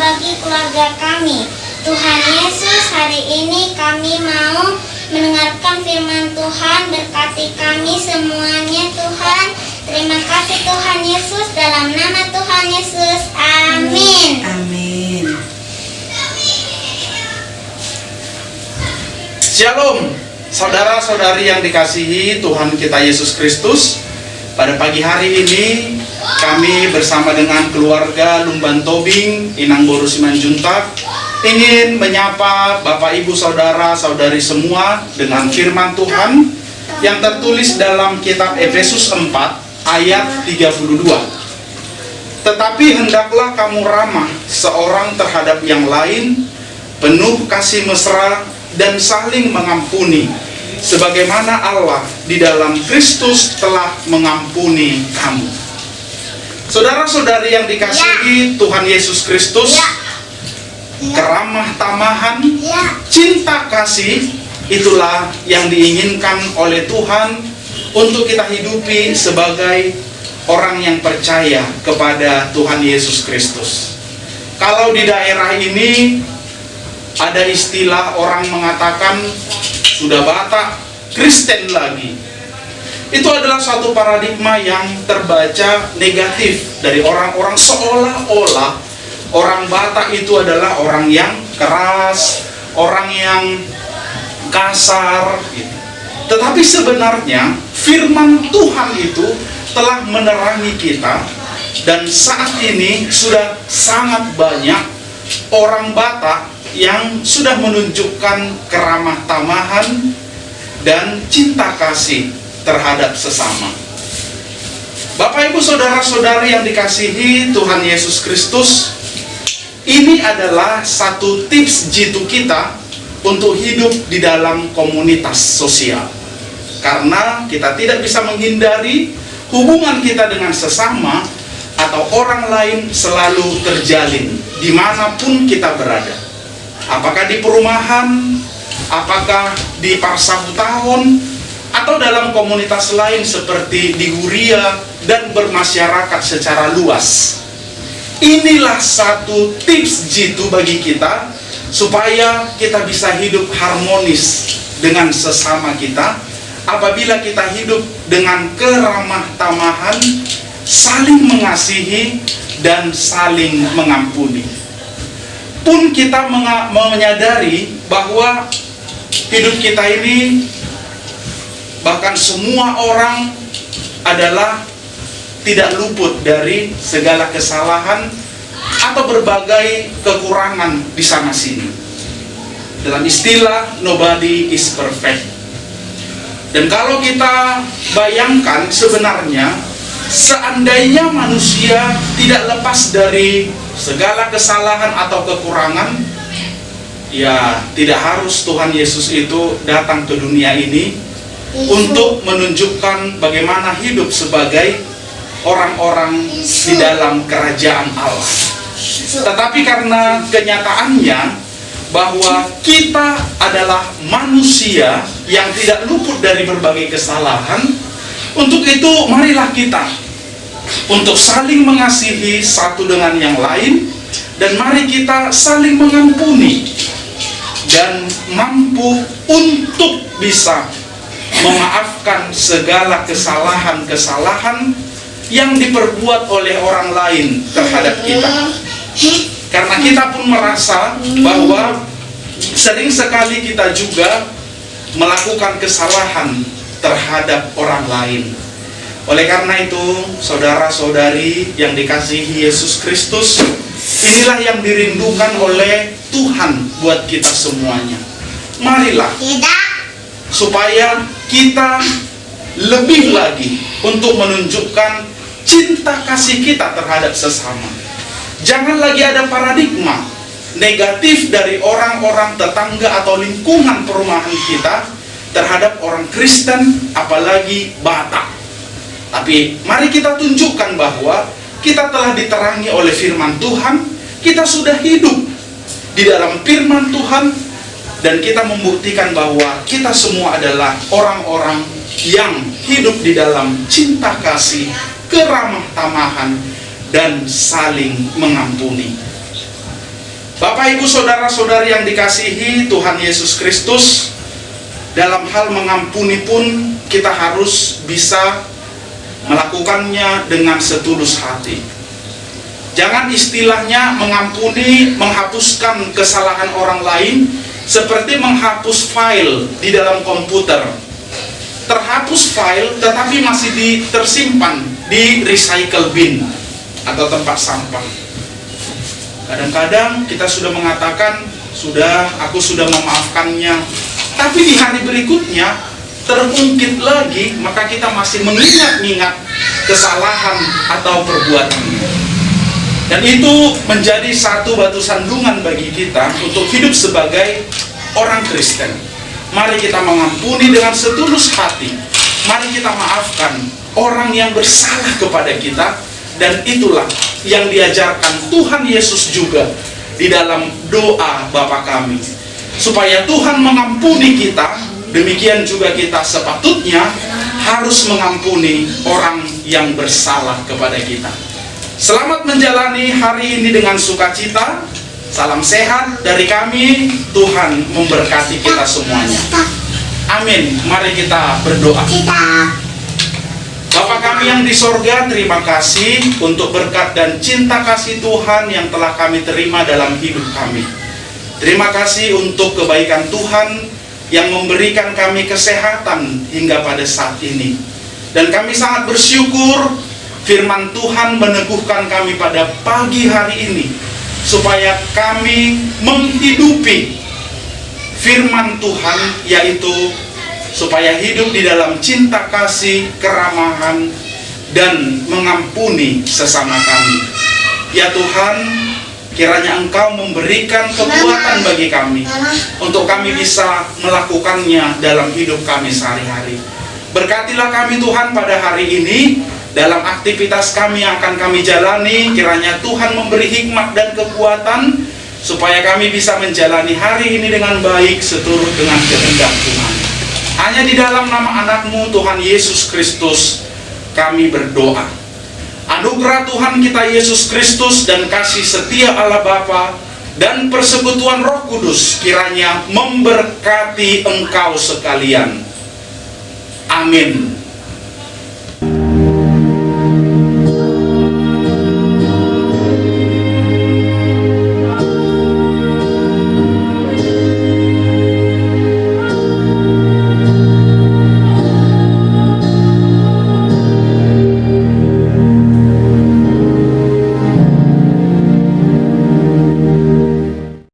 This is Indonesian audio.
bagi keluarga kami. Tuhan Yesus, hari ini kami mau mendengarkan firman Tuhan. Berkati kami semuanya Tuhan. Terima kasih Tuhan Yesus, dalam nama Tuhan Yesus. Amin. Amin. Shalom, saudara-saudari yang dikasihi Tuhan kita Yesus Kristus. Pada pagi hari ini kami bersama dengan keluarga Lumban Tobing, Inang Boru Simanjuntak ingin menyapa Bapak Ibu Saudara-saudari semua dengan firman Tuhan yang tertulis dalam kitab Efesus 4 ayat 32. Tetapi hendaklah kamu ramah seorang terhadap yang lain, penuh kasih mesra dan saling mengampuni, sebagaimana Allah di dalam Kristus telah mengampuni kamu. Saudara-saudari yang dikasihi Tuhan Yesus Kristus, keramah tamahan, cinta kasih, itulah yang diinginkan oleh Tuhan untuk kita hidupi sebagai orang yang percaya kepada Tuhan Yesus Kristus. Kalau di daerah ini ada istilah orang mengatakan sudah Batak, Kristen lagi. Itu adalah suatu paradigma yang terbaca negatif dari orang-orang, seolah-olah orang Batak itu adalah orang yang keras, orang yang kasar gitu. Tetapi sebenarnya firman Tuhan itu telah menerangi kita, dan saat ini sudah sangat banyak orang Batak yang sudah menunjukkan keramah tamahan dan cinta kasih terhadap sesama. Bapak Ibu Saudara-saudari yang dikasihi Tuhan Yesus Kristus, ini adalah satu tips jitu kita untuk hidup di dalam komunitas sosial. Karena kita tidak bisa menghindari hubungan kita dengan sesama atau orang lain selalu terjalin dimanapun kita berada. Apakah di perumahan, apakah di parsahutahun, atau dalam komunitas lain seperti di Huria dan bermasyarakat secara luas. Inilah satu tips jitu bagi kita supaya kita bisa hidup harmonis dengan sesama kita. Apabila kita hidup dengan keramah tamahan, saling mengasihi dan saling mengampuni. Pun kita menyadari bahwa hidup kita ini, bahkan semua orang adalah tidak luput dari segala kesalahan atau berbagai kekurangan di sana sini. Dalam istilah nobody is perfect. Dan kalau kita bayangkan, sebenarnya seandainya manusia tidak lepas dari segala kesalahan atau kekurangan, ya tidak harus Tuhan Yesus itu datang ke dunia ini untuk menunjukkan bagaimana hidup sebagai orang-orang di dalam kerajaan Allah. Tetapi karena kenyataannya bahwa kita adalah manusia yang tidak luput dari berbagai kesalahan, untuk itu marilah kita untuk saling mengasihi satu dengan yang lain, dan mari kita saling mengampuni dan mampu untuk bisa memaafkan segala kesalahan-kesalahan yang diperbuat oleh orang lain terhadap kita. Karena kita pun merasa bahwa sering sekali kita juga melakukan kesalahan terhadap orang lain. Oleh karena itu, saudara-saudari yang dikasihi Yesus Kristus, inilah yang dirindukan oleh Tuhan buat kita semuanya. Marilah supaya kita lebih lagi untuk menunjukkan cinta kasih kita terhadap sesama. Jangan lagi ada paradigma negatif dari orang-orang tetangga atau lingkungan perumahan kita terhadap orang Kristen, apalagi Batak. Tapi mari kita tunjukkan bahwa kita telah diterangi oleh firman Tuhan, kita sudah hidup di dalam firman Tuhan, dan kita membuktikan bahwa kita semua adalah orang-orang yang hidup di dalam cinta kasih, keramah tamahan, dan saling mengampuni. Bapak, Ibu, Saudara-saudari yang dikasihi Tuhan Yesus Kristus, dalam hal mengampuni pun kita harus bisa melakukannya dengan setulus hati. Jangan istilahnya mengampuni, menghapuskan kesalahan orang lain seperti menghapus file di dalam komputer. Terhapus file tetapi masih tersimpan di recycle bin atau tempat sampah. Kadang-kadang kita sudah mengatakan, aku sudah memaafkannya, tapi di hari berikutnya terungkit lagi, maka kita masih mengingat-ingat kesalahan atau perbuatannya. Dan itu menjadi satu batu sandungan bagi kita untuk hidup sebagai orang Kristen. Mari kita mengampuni dengan setulus hati. Mari kita maafkan orang yang bersalah kepada kita. Dan itulah yang diajarkan Tuhan Yesus juga di dalam doa Bapa kami. Supaya Tuhan mengampuni kita, demikian juga kita sepatutnya harus mengampuni orang yang bersalah kepada kita. Selamat menjalani hari ini dengan sukacita. Salam sehat dari kami. Tuhan memberkati kita semuanya. Amin. Mari kita berdoa. Bapa kami yang di sorga, terima kasih untuk berkat dan cinta kasih Tuhan yang telah kami terima dalam hidup kami. Terima kasih untuk kebaikan Tuhan yang memberikan kami kesehatan hingga pada saat ini. Dan kami sangat bersyukur firman Tuhan meneguhkan kami pada pagi hari ini, supaya kami menghidupi firman Tuhan, yaitu supaya hidup di dalam cinta kasih, keramahan, dan mengampuni sesama kami. Ya Tuhan, kiranya Engkau memberikan kekuatan bagi kami untuk kami bisa melakukannya dalam hidup kami sehari-hari. Berkatilah kami Tuhan pada hari ini, dalam aktivitas kami yang akan kami jalani. Kiranya Tuhan memberi hikmat dan kekuatan supaya kami bisa menjalani hari ini dengan baik seturut dengan kehendak Tuhan. Hanya di dalam nama anak-Mu Tuhan Yesus Kristus kami berdoa. Anugerah Tuhan kita Yesus Kristus dan kasih setia Allah Bapa dan persekutuan Roh Kudus kiranya memberkati engkau sekalian. Amin.